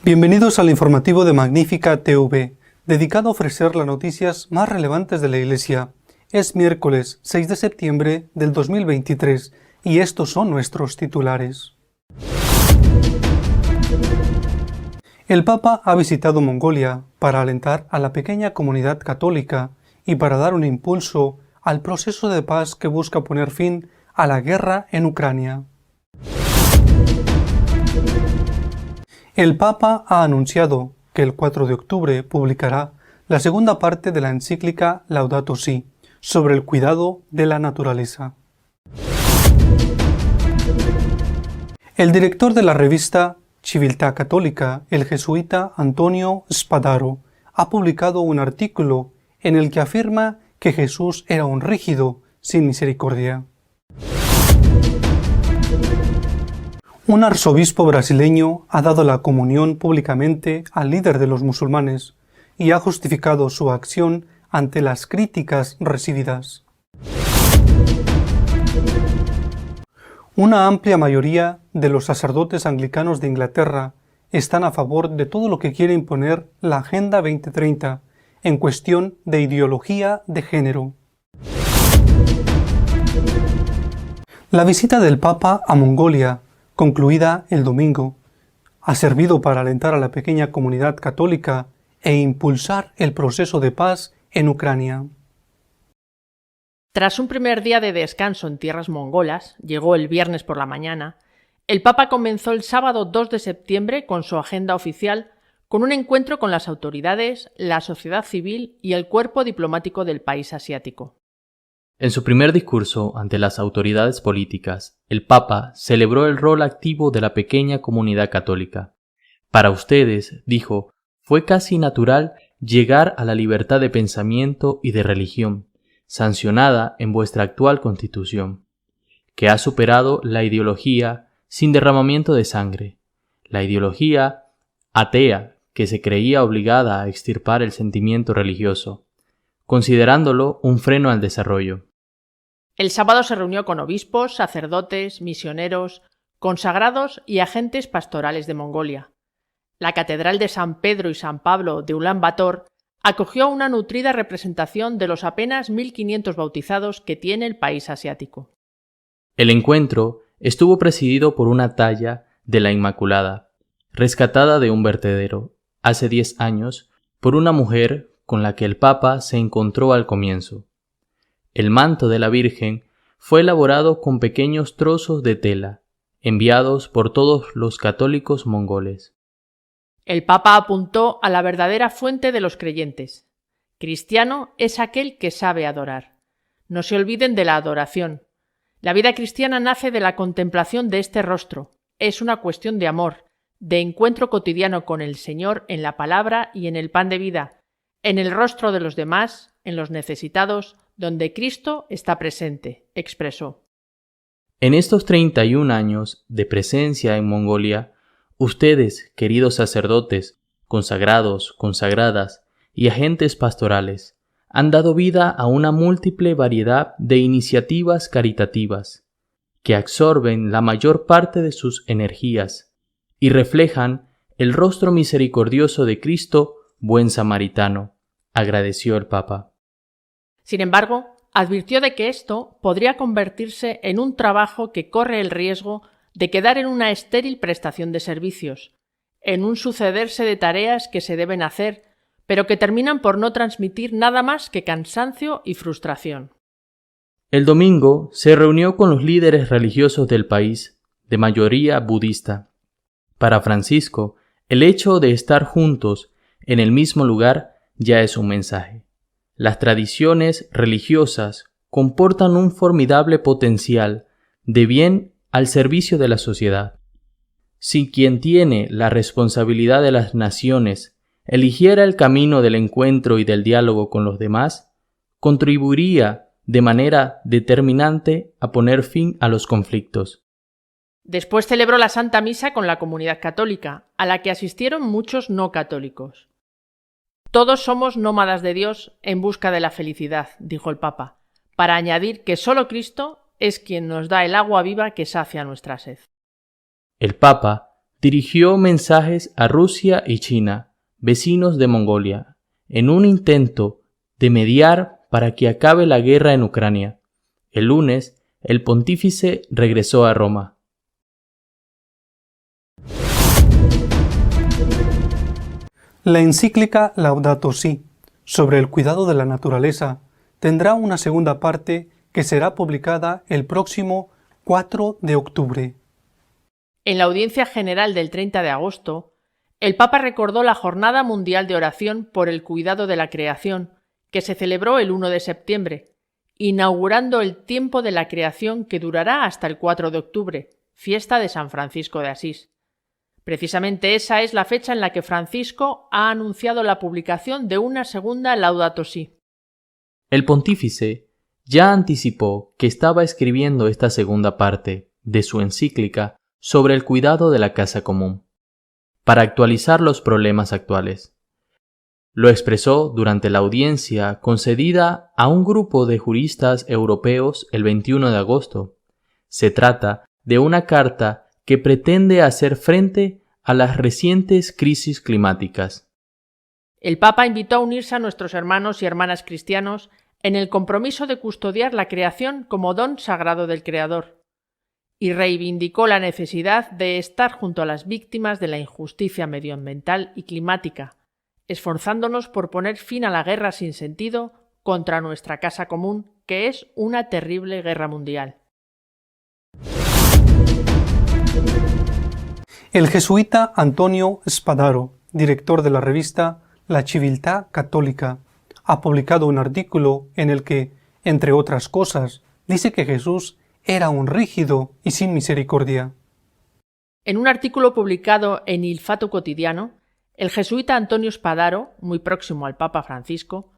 Bienvenidos al informativo de Magnífica TV, dedicado a ofrecer las noticias más relevantes de la Iglesia. Es miércoles 6 de septiembre del 2023 y estos son nuestros titulares. El Papa ha visitado Mongolia para alentar a la pequeña comunidad católica y para dar un impulso al proceso de paz que busca poner fin a la guerra en Ucrania. El Papa ha anunciado que el 4 de octubre publicará la segunda parte de la encíclica Laudato Si, sobre el cuidado de la naturaleza. El director de la revista Civiltà Católica, el jesuita Antonio Spadaro, ha publicado un artículo en el que afirma que Jesús era un rígido sin misericordia. Un arzobispo brasileño ha dado la comunión públicamente al líder de los musulmanes y ha justificado su acción ante las críticas recibidas. Una amplia mayoría de los sacerdotes anglicanos de Inglaterra están a favor de todo lo que quiere imponer la Agenda 2030 en cuestión de ideología de género. La visita del Papa a Mongolia, concluida el domingo, ha servido para alentar a la pequeña comunidad católica e impulsar el proceso de paz en Ucrania. Tras un primer día de descanso en tierras mongolas, llegó el viernes por la mañana, el Papa comenzó el sábado 2 de septiembre con su agenda oficial con un encuentro con las autoridades, la sociedad civil y el cuerpo diplomático del país asiático. En su primer discurso ante las autoridades políticas, el Papa celebró el rol activo de la pequeña comunidad católica. Para ustedes, dijo, fue casi natural llegar a la libertad de pensamiento y de religión, sancionada en vuestra actual Constitución, que ha superado la ideología sin derramamiento de sangre, la ideología atea que se creía obligada a extirpar el sentimiento religioso, considerándolo un freno al desarrollo. El sábado se reunió con obispos, sacerdotes, misioneros, consagrados y agentes pastorales de Mongolia. La Catedral de San Pedro y San Pablo de Ulan Bator acogió una nutrida representación de los apenas 1.500 bautizados que tiene el país asiático. El encuentro estuvo presidido por una talla de la Inmaculada, rescatada de un vertedero, hace 10 años, por una mujer con la que el Papa se encontró al comienzo. El manto de la Virgen fue elaborado con pequeños trozos de tela, enviados por todos los católicos mongoles. El Papa apuntó a la verdadera fuente de los creyentes. Cristiano es aquel que sabe adorar. No se olviden de la adoración. La vida cristiana nace de la contemplación de este rostro. Es una cuestión de amor, de encuentro cotidiano con el Señor en la palabra y en el pan de vida, en el rostro de los demás, en los necesitados, donde Cristo está presente, expresó. En estos 31 años de presencia en Mongolia, ustedes, queridos sacerdotes, consagrados, consagradas y agentes pastorales, han dado vida a una múltiple variedad de iniciativas caritativas que absorben la mayor parte de sus energías y reflejan el rostro misericordioso de Cristo, buen samaritano, agradeció el Papa. Sin embargo, advirtió de que esto podría convertirse en un trabajo que corre el riesgo de quedar en una estéril prestación de servicios, en un sucederse de tareas que se deben hacer, pero que terminan por no transmitir nada más que cansancio y frustración. El domingo se reunió con los líderes religiosos del país, de mayoría budista. Para Francisco, el hecho de estar juntos en el mismo lugar ya es un mensaje. Las tradiciones religiosas comportan un formidable potencial de bien al servicio de la sociedad. Si quien tiene la responsabilidad de las naciones eligiera el camino del encuentro y del diálogo con los demás, contribuiría de manera determinante a poner fin a los conflictos. Después celebró la Santa Misa con la comunidad católica, a la que asistieron muchos no católicos. Todos somos nómadas de Dios en busca de la felicidad, dijo el Papa, para añadir que solo Cristo es quien nos da el agua viva que sacia nuestra sed. El Papa dirigió mensajes a Rusia y China, vecinos de Mongolia, en un intento de mediar para que acabe la guerra en Ucrania. El lunes, el pontífice regresó a Roma. La encíclica Laudato Si, sobre el cuidado de la naturaleza, tendrá una segunda parte que será publicada el próximo 4 de octubre. En la audiencia general del 30 de agosto, el Papa recordó la Jornada Mundial de Oración por el Cuidado de la Creación, que se celebró el 1 de septiembre, inaugurando el tiempo de la creación que durará hasta el 4 de octubre, fiesta de San Francisco de Asís. Precisamente esa es la fecha en la que Francisco ha anunciado la publicación de una segunda Laudato Si. El pontífice ya anticipó que estaba escribiendo esta segunda parte de su encíclica sobre el cuidado de la casa común, para actualizar los problemas actuales. Lo expresó durante la audiencia concedida a un grupo de juristas europeos el 21 de agosto. Se trata de una carta que pretende hacer frente a las recientes crisis climáticas. El Papa invitó a unirse a nuestros hermanos y hermanas cristianos en el compromiso de custodiar la creación como don sagrado del Creador, y reivindicó la necesidad de estar junto a las víctimas de la injusticia medioambiental y climática, esforzándonos por poner fin a la guerra sin sentido contra nuestra casa común, que es una terrible guerra mundial. El jesuita Antonio Spadaro, director de la revista La Civiltà Cattolica, ha publicado un artículo en el que, entre otras cosas, dice que Jesús era un rígido y sin misericordia. En un artículo publicado en Il Fatto Quotidiano, el jesuita Antonio Spadaro, muy próximo al Papa Francisco,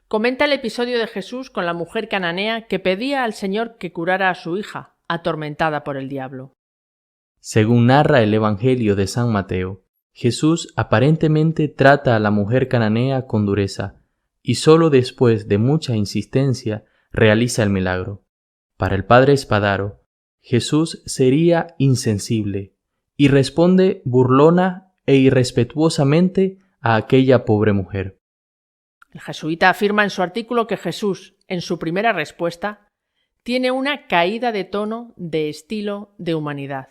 comenta el episodio de Jesús con la mujer cananea que pedía al Señor que curara a su hija, atormentada por el diablo. Según narra el Evangelio de San Mateo, Jesús aparentemente trata a la mujer cananea con dureza, y solo después de mucha insistencia realiza el milagro. Para el padre Spadaro, Jesús sería insensible y responde burlona e irrespetuosamente a aquella pobre mujer. El jesuita afirma en su artículo que Jesús, en su primera respuesta, tiene una caída de tono, de estilo, de humanidad.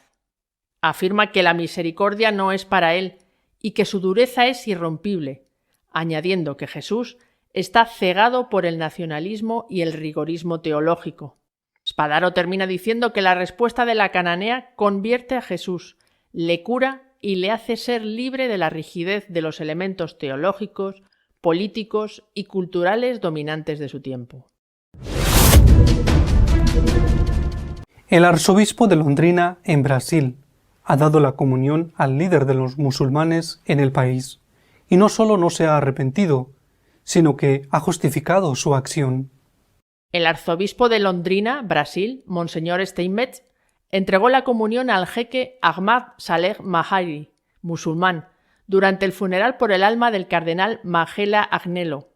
Afirma que la misericordia no es para él y que su dureza es irrompible, añadiendo que Jesús está cegado por el nacionalismo y el rigorismo teológico. Spadaro termina diciendo que la respuesta de la cananea convierte a Jesús, le cura y le hace ser libre de la rigidez de los elementos teológicos, políticos y culturales dominantes de su tiempo. El arzobispo de Londrina, en Brasil, ha dado la comunión al líder de los musulmanes en el país, y no solo no se ha arrepentido, sino que ha justificado su acción. El arzobispo de Londrina, Brasil, Monseñor Steinmetz, entregó la comunión al jeque Ahmad Saleh Mahari, musulmán, durante el funeral por el alma del cardenal Majella Agnello.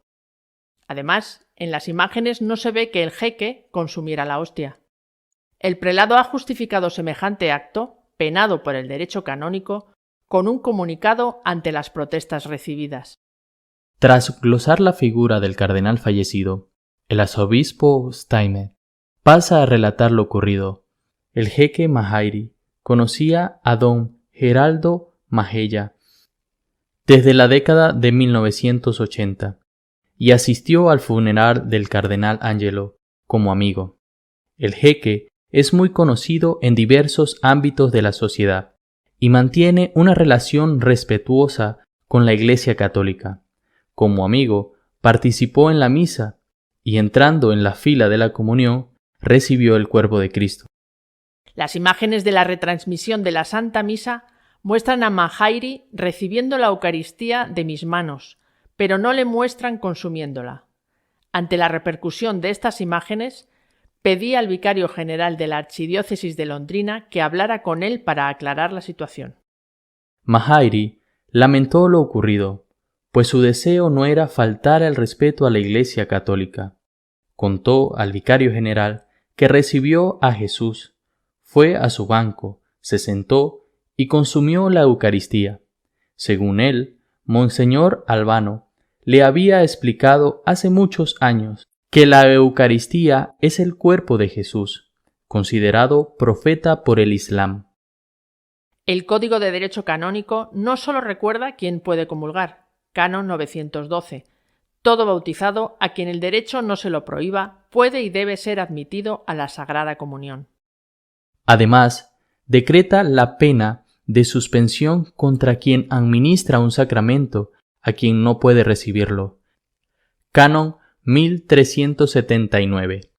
Además, en las imágenes no se ve que el jeque consumiera la hostia. El prelado ha justificado semejante acto, penado por el derecho canónico, con un comunicado ante las protestas recibidas. Tras glosar la figura del cardenal fallecido, el arzobispo Steinmetz pasa a relatar lo ocurrido. El jeque Mahari conocía a don Geraldo Majella desde la década de 1980 y asistió al funeral del cardenal Angelo como amigo. El jeque es muy conocido en diversos ámbitos de la sociedad y mantiene una relación respetuosa con la Iglesia Católica. Como amigo, participó en la misa y entrando en la fila de la comunión, recibió el cuerpo de Cristo. Las imágenes de la retransmisión de la Santa Misa muestran a Mahari recibiendo la Eucaristía de mis manos, pero no le muestran consumiéndola. Ante la repercusión de estas imágenes, pedí al vicario general de la Archidiócesis de Londrina que hablara con él para aclarar la situación. Mahari lamentó lo ocurrido, pues su deseo no era faltar el respeto a la Iglesia Católica. Contó al vicario general que recibió a Jesús, fue a su banco, se sentó y consumió la Eucaristía. Según él, Monseñor Albano le había explicado hace muchos años que la Eucaristía es el cuerpo de Jesús, considerado profeta por el Islam. El Código de Derecho Canónico no solo recuerda quién puede comulgar, Canon 912. Todo bautizado, a quien el derecho no se lo prohíba, puede y debe ser admitido a la Sagrada Comunión. Además, decreta la pena de suspensión contra quien administra un sacramento a quien no puede recibirlo. Canon 1379.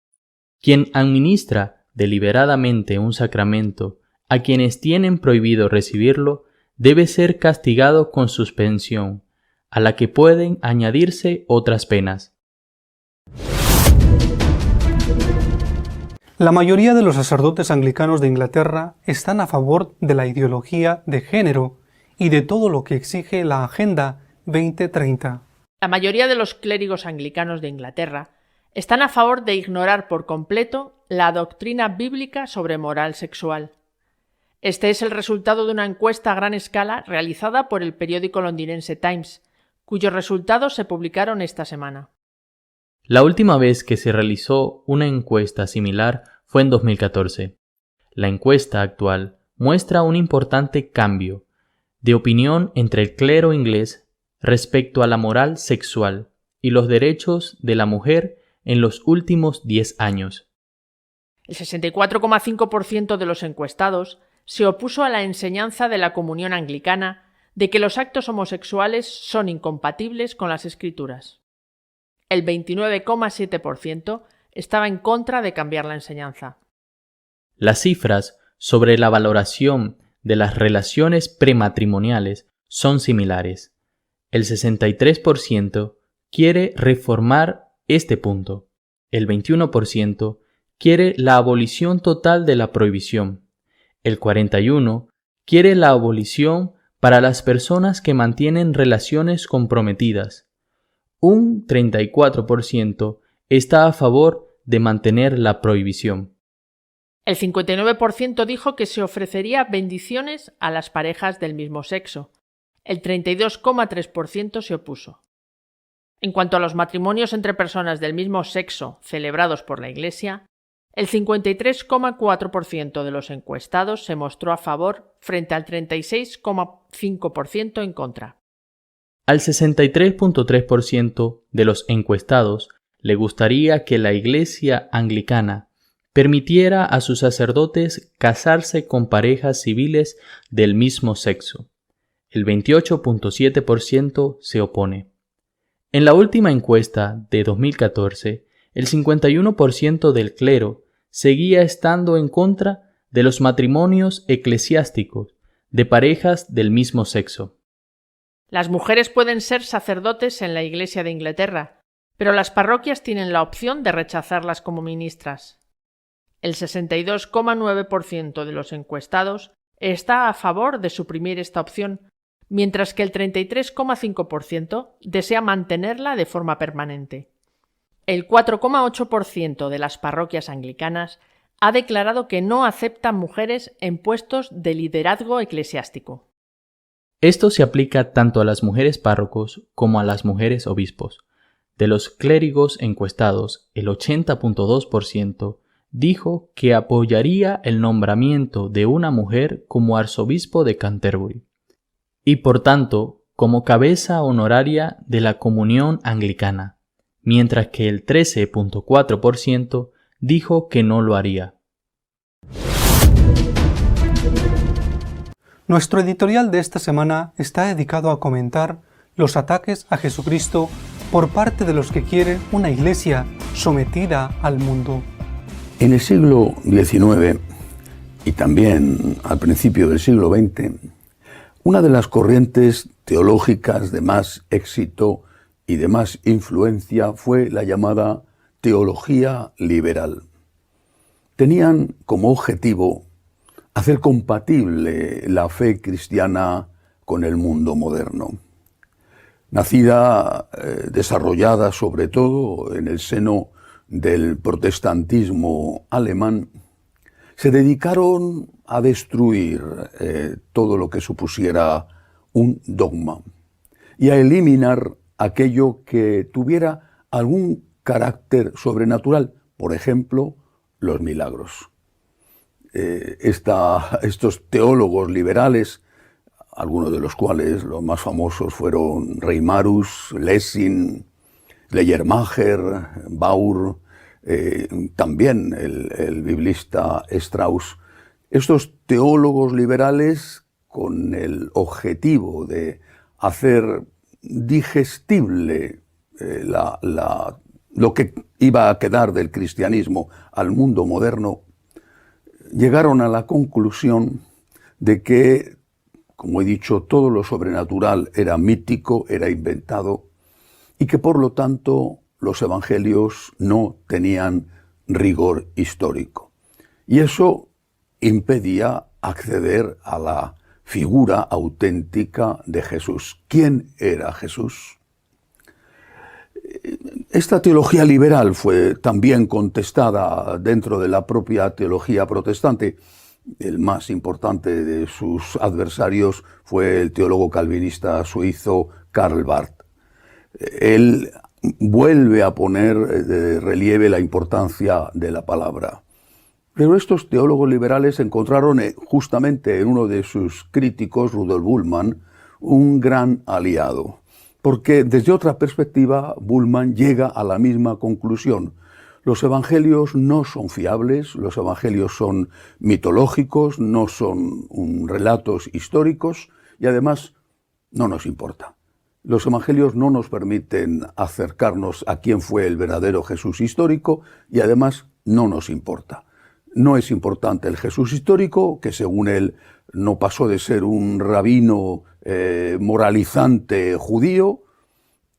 Quien administra deliberadamente un sacramento a quienes tienen prohibido recibirlo debe ser castigado con suspensión, a la que pueden añadirse otras penas. La mayoría de los sacerdotes anglicanos de Inglaterra están a favor de la ideología de género y de todo lo que exige la Agenda 2030. La mayoría de los clérigos anglicanos de Inglaterra están a favor de ignorar por completo la doctrina bíblica sobre moral sexual. Este es el resultado de una encuesta a gran escala realizada por el periódico londinense Times, cuyos resultados se publicaron esta semana. La última vez que se realizó una encuesta similar fue en 2014. La encuesta actual muestra un importante cambio de opinión entre el clero inglés respecto a la moral sexual y los derechos de la mujer en los últimos 10 años. El 64,5% de los encuestados se opuso a la enseñanza de la comunión anglicana de que los actos homosexuales son incompatibles con las Escrituras. El 29,7% estaba en contra de cambiar la enseñanza. Las cifras sobre la valoración de las relaciones prematrimoniales son similares. El 63% quiere reformar este punto. El 21% quiere la abolición total de la prohibición. El 41% quiere la abolición para las personas que mantienen relaciones comprometidas. Un 34% está a favor de mantener la prohibición. El 59% dijo que se ofrecería bendiciones a las parejas del mismo sexo. El 32,3% se opuso. En cuanto a los matrimonios entre personas del mismo sexo celebrados por la Iglesia, el 53,4% de los encuestados se mostró a favor frente al 36,5% en contra. Al 63,3% de los encuestados le gustaría que la Iglesia anglicana permitiera a sus sacerdotes casarse con parejas civiles del mismo sexo. El 28,7% se opone. En la última encuesta de 2014, el 51% del clero seguía estando en contra de los matrimonios eclesiásticos de parejas del mismo sexo. Las mujeres pueden ser sacerdotes en la Iglesia de Inglaterra, pero las parroquias tienen la opción de rechazarlas como ministras. El 62,9% de los encuestados está a favor de suprimir esta opción, mientras que el 33,5% desea mantenerla de forma permanente. El 4,8% de las parroquias anglicanas ha declarado que no aceptan mujeres en puestos de liderazgo eclesiástico. Esto se aplica tanto a las mujeres párrocos como a las mujeres obispos. De los clérigos encuestados, el 80,2% dijo que apoyaría el nombramiento de una mujer como arzobispo de Canterbury y por tanto como cabeza honoraria de la comunión anglicana, mientras que el 13,4% dijo que no lo haría. Nuestro editorial de esta semana está dedicado a comentar los ataques a Jesucristo por parte de los que quieren una iglesia sometida al mundo. En el siglo XIX y también al principio del siglo XX, una de las corrientes teológicas de más éxito y de más influencia fue la llamada teología liberal. Tenían como objetivo hacer compatible la fe cristiana con el mundo moderno. Nacida, desarrollada sobre todo en el seno del protestantismo alemán, se dedicaron a destruir todo lo que supusiera un dogma y a eliminar aquello que tuviera algún carácter sobrenatural, por ejemplo, los milagros. Estos teólogos liberales, algunos de los cuales los más famosos fueron Reimarus, Lessing, Schleiermacher, Baur, también el biblista Strauss. Estos teólogos liberales, con el objetivo de hacer digestible lo que iba a quedar del cristianismo al mundo moderno, llegaron a la conclusión de que, como he dicho, todo lo sobrenatural era mítico, era inventado, y que por lo tanto los evangelios no tenían rigor histórico. Y eso impedía acceder a la figura auténtica de Jesús. ¿Quién era Jesús? Esta teología liberal fue también contestada dentro de la propia teología protestante. El más importante de sus adversarios fue el teólogo calvinista suizo Karl Barth. Él vuelve a poner de relieve la importancia de la palabra. Pero estos teólogos liberales encontraron justamente en uno de sus críticos, Rudolf Bultmann, un gran aliado. Porque desde otra perspectiva, Bultmann llega a la misma conclusión. Los evangelios no son fiables, los evangelios son mitológicos, no son relatos históricos y además no nos importa. Los evangelios no nos permiten acercarnos a quién fue el verdadero Jesús histórico y además no nos importa. No es importante el Jesús histórico, que según él no pasó de ser un rabino moralizante judío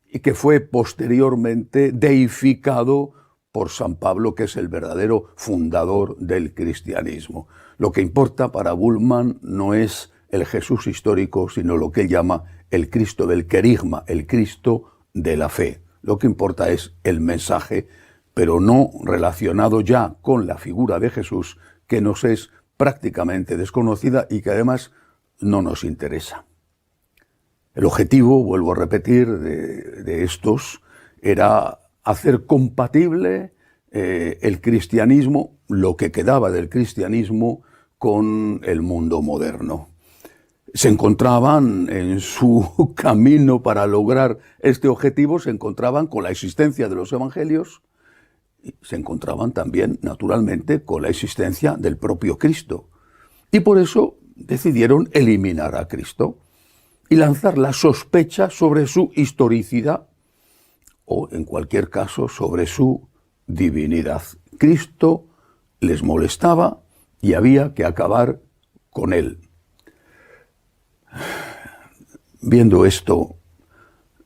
y que fue posteriormente deificado por San Pablo, que es el verdadero fundador del cristianismo. Lo que importa para Bultmann no es el Jesús histórico, sino lo que él llama el Cristo del querigma, el Cristo de la fe. Lo que importa es el mensaje, pero no relacionado ya con la figura de Jesús, que nos es prácticamente desconocida y que además no nos interesa. El objetivo, vuelvo a repetir, de estos era hacer compatible el cristianismo, lo que quedaba del cristianismo, con el mundo moderno. Se encontraban en su camino para lograr este objetivo, se encontraban con la existencia de los evangelios y se encontraban también, naturalmente, con la existencia del propio Cristo. Y por eso decidieron eliminar a Cristo y lanzar la sospecha sobre su historicidad o, en cualquier caso, sobre su divinidad. Cristo les molestaba y había que acabar con él. Viendo esto,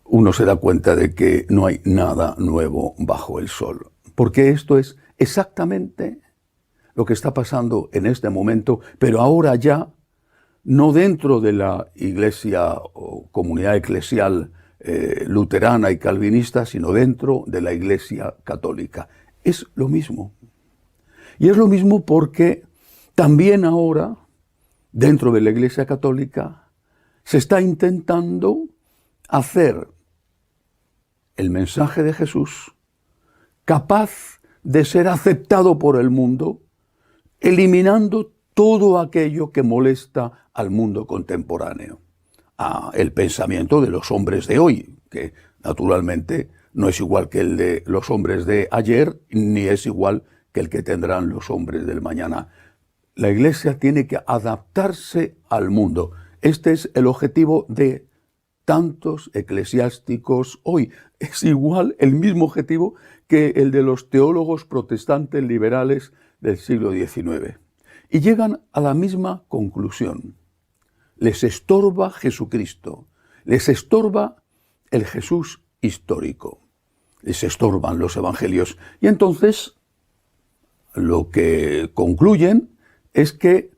uno se da cuenta de que no hay nada nuevo bajo el sol, porque esto es exactamente lo que está pasando en este momento, pero ahora ya no dentro de la iglesia o comunidad eclesial luterana y calvinista, sino dentro de la iglesia católica. Es lo mismo. Y es lo mismo porque también ahora, dentro de la iglesia católica, se está intentando hacer el mensaje de Jesús capaz de ser aceptado por el mundo, eliminando todo aquello que molesta al mundo contemporáneo, el pensamiento de los hombres de hoy, que naturalmente no es igual que el de los hombres de ayer, ni es igual que el que tendrán los hombres del mañana. La Iglesia tiene que adaptarse al mundo. Este es el objetivo de tantos eclesiásticos hoy. Es igual, el mismo objetivo que el de los teólogos protestantes liberales del siglo XIX. Y llegan a la misma conclusión. Les estorba Jesucristo, les estorba el Jesús histórico, les estorban los evangelios. Y entonces lo que concluyen es que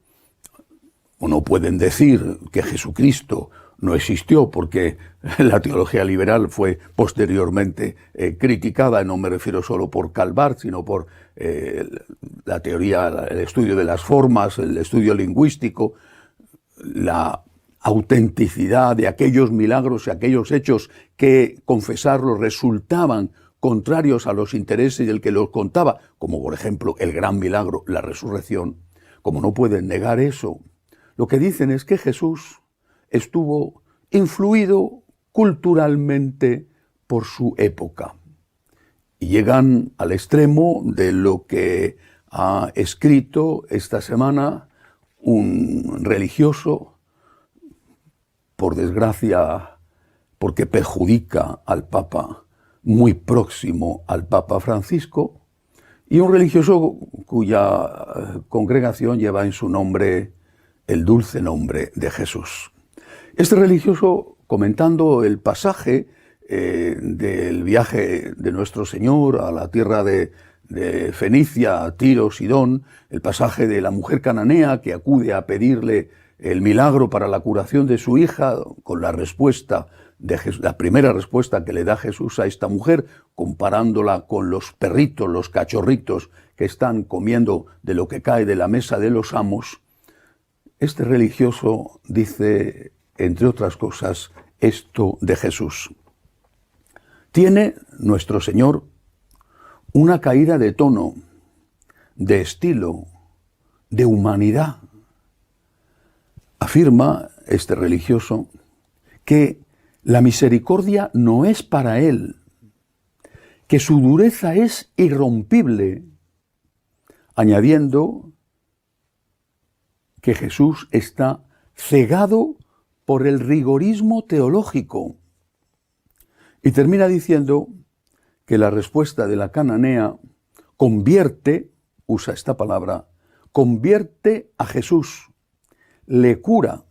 no pueden decir que Jesucristo no existió porque la teología liberal fue posteriormente criticada, no me refiero solo por Karl Barth, sino por la teoría, el estudio de las formas, el estudio lingüístico, la autenticidad de aquellos milagros y aquellos hechos que confesarlos resultaban contrarios a los intereses del que los contaba, como por ejemplo el gran milagro, la resurrección, como no pueden negar eso, lo que dicen es que Jesús estuvo influido culturalmente por su época. Y llegan al extremo de lo que ha escrito esta semana un religioso, por desgracia, porque perjudica al Papa, muy próximo al Papa Francisco, y un religioso cuya congregación lleva en su nombre el dulce nombre de Jesús. Este religioso, comentando el pasaje del viaje de nuestro Señor a la tierra de Fenicia, Tiro, Sidón, el pasaje de la mujer cananea que acude a pedirle el milagro para la curación de su hija, con la respuesta de Jesús, la primera respuesta que le da Jesús a esta mujer, comparándola con los perritos, los cachorritos que están comiendo de lo que cae de la mesa de los amos. Este religioso dice, entre otras cosas, esto de Jesús. Tiene nuestro Señor una caída de tono, de estilo, de humanidad. Afirma este religioso que la misericordia no es para él, que su dureza es irrompible, añadiendo que Jesús está cegado por el rigorismo teológico. Y termina diciendo que la respuesta de la cananea convierte, usa esta palabra, convierte a Jesús, le cura,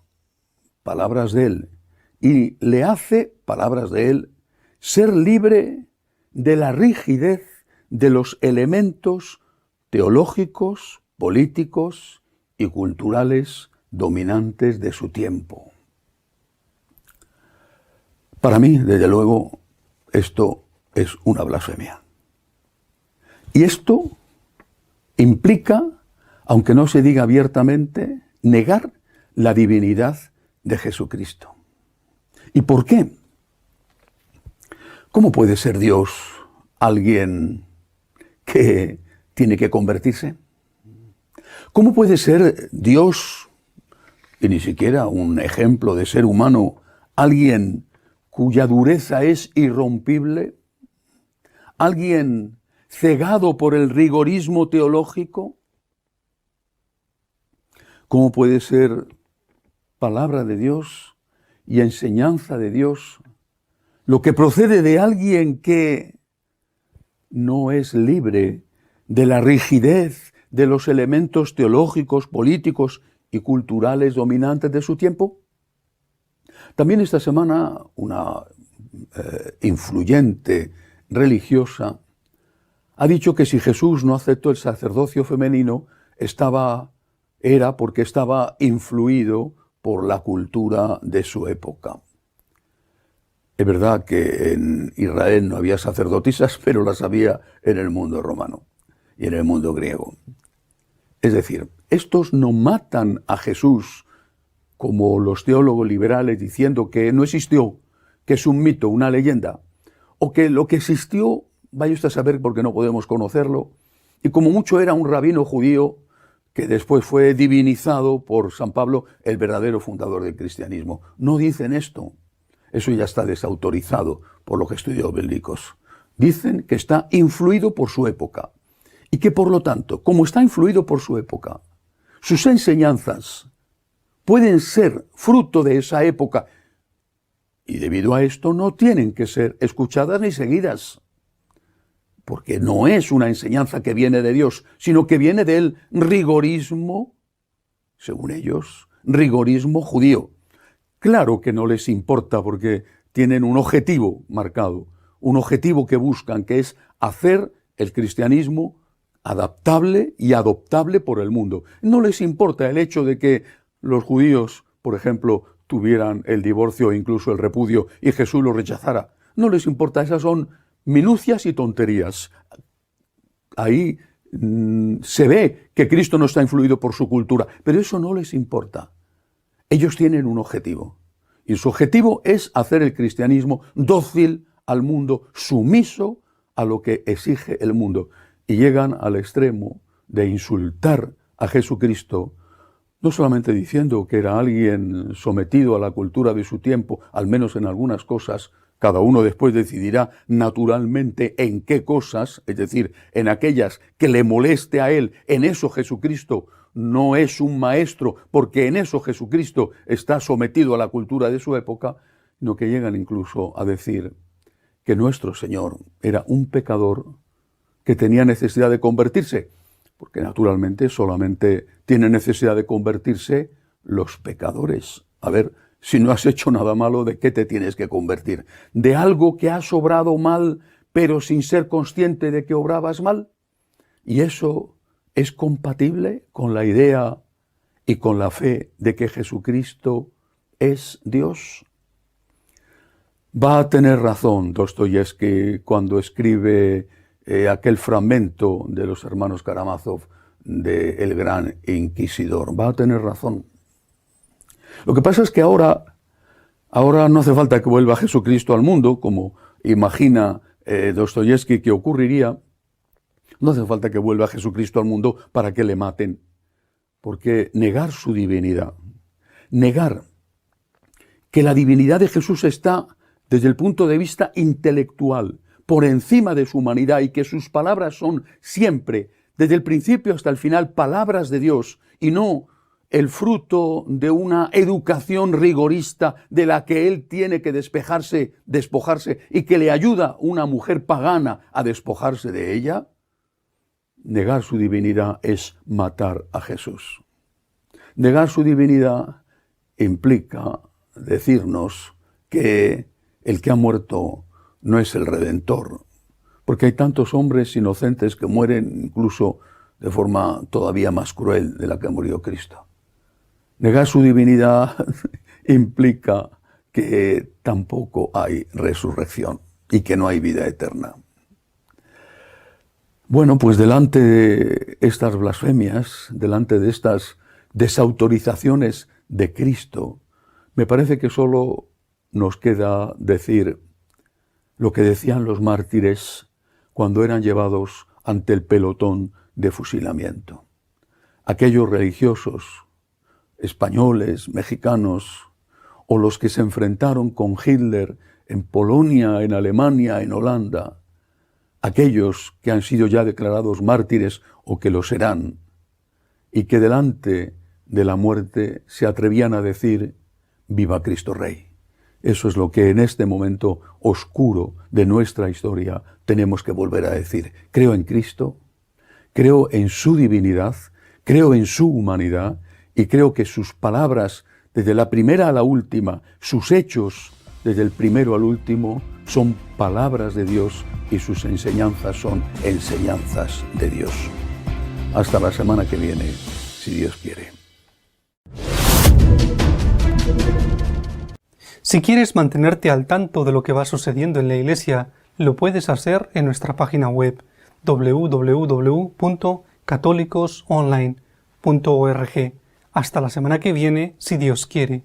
palabras de él, y le hace, palabras de él, ser libre de la rigidez de los elementos teológicos, políticos y culturales dominantes de su tiempo. Para mí, desde luego, esto es una blasfemia. Y esto implica, aunque no se diga abiertamente, negar la divinidad de Jesucristo. ¿Y por qué? ¿Cómo puede ser Dios alguien que tiene que convertirse? ¿Cómo puede ser Dios, y ni siquiera un ejemplo de ser humano, alguien cuya dureza es irrompible? ¿Alguien cegado por el rigorismo teológico? ¿Cómo puede ser palabra de Dios y enseñanza de Dios lo que procede de alguien que no es libre de la rigidez de los elementos teológicos, políticos y culturales dominantes de su tiempo? También esta semana una influyente religiosa ha dicho que si Jesús no aceptó el sacerdocio femenino era porque estaba influido por la cultura de su época. Es verdad que en Israel no había sacerdotisas, pero las había en el mundo romano y en el mundo griego. Es decir, estos no matan a Jesús como los teólogos liberales diciendo que no existió, que es un mito, una leyenda, o que lo que existió, vaya usted a saber porque no podemos conocerlo, y como mucho era un rabino judío que después fue divinizado por San Pablo, el verdadero fundador del cristianismo. No dicen esto. Eso ya está desautorizado por los estudios bíblicos. Dicen que está influido por su época y que por lo tanto, como está influido por su época, sus enseñanzas pueden ser fruto de esa época y debido a esto no tienen que ser escuchadas ni seguidas, porque no es una enseñanza que viene de Dios, sino que viene del rigorismo, según ellos, rigorismo judío. Claro que no les importa porque tienen un objetivo marcado, un objetivo que buscan, que es hacer el cristianismo adaptable y adoptable por el mundo. No les importa el hecho de que los judíos, por ejemplo, tuvieran el divorcio o incluso el repudio y Jesús lo rechazara. No les importa, esas son minucias y tonterías. Ahí se ve que Cristo no está influido por su cultura, pero eso no les importa. Ellos tienen un objetivo, y su objetivo es hacer el cristianismo dócil al mundo, sumiso a lo que exige el mundo, y llegan al extremo de insultar a Jesucristo, no solamente diciendo que era alguien sometido a la cultura de su tiempo, al menos en algunas cosas. Cada uno después decidirá naturalmente en qué cosas, es decir, en aquellas que le moleste a él. En eso Jesucristo no es un maestro, porque en eso Jesucristo está sometido a la cultura de su época, sino que llegan incluso a decir que nuestro Señor era un pecador que tenía necesidad de convertirse, porque naturalmente solamente tienen necesidad de convertirse los pecadores. A ver, si no has hecho nada malo, ¿de qué te tienes que convertir? ¿De algo que has obrado mal, pero sin ser consciente de que obrabas mal? ¿Y eso es compatible con la idea y con la fe de que Jesucristo es Dios? Va a tener razón Dostoyevski cuando escribe aquel fragmento de los hermanos Karamazov de El Gran Inquisidor. Va a tener razón. Lo que pasa es que ahora no hace falta que vuelva Jesucristo al mundo, como imagina Dostoyevski que ocurriría. No hace falta que vuelva Jesucristo al mundo para que le maten, porque negar su divinidad, negar que la divinidad de Jesús está desde el punto de vista intelectual, por encima de su humanidad, y que sus palabras son siempre, desde el principio hasta el final, palabras de Dios y no el fruto de una educación rigorista de la que él tiene que despojarse y que le ayuda una mujer pagana a despojarse de ella. Negar su divinidad es matar a Jesús. Negar su divinidad implica decirnos que el que ha muerto no es el Redentor, porque hay tantos hombres inocentes que mueren incluso de forma todavía más cruel de la que murió Cristo. Negar su divinidad implica que tampoco hay resurrección y que no hay vida eterna. Bueno, pues delante de estas blasfemias, delante de estas desautorizaciones de Cristo, me parece que solo nos queda decir lo que decían los mártires cuando eran llevados ante el pelotón de fusilamiento. Aquellos religiosos, españoles, mexicanos, o los que se enfrentaron con Hitler en Polonia, en Alemania, en Holanda, aquellos que han sido ya declarados mártires o que lo serán, y que delante de la muerte se atrevían a decir: «Viva Cristo Rey». Eso es lo que en este momento oscuro de nuestra historia tenemos que volver a decir. Creo en Cristo, creo en su divinidad, creo en su humanidad, y creo que sus palabras, desde la primera a la última, sus hechos, desde el primero al último, son palabras de Dios, y sus enseñanzas son enseñanzas de Dios. Hasta la semana que viene, si Dios quiere. Si quieres mantenerte al tanto de lo que va sucediendo en la Iglesia, lo puedes hacer en nuestra página web www.católicosonline.org. Hasta la semana que viene, si Dios quiere.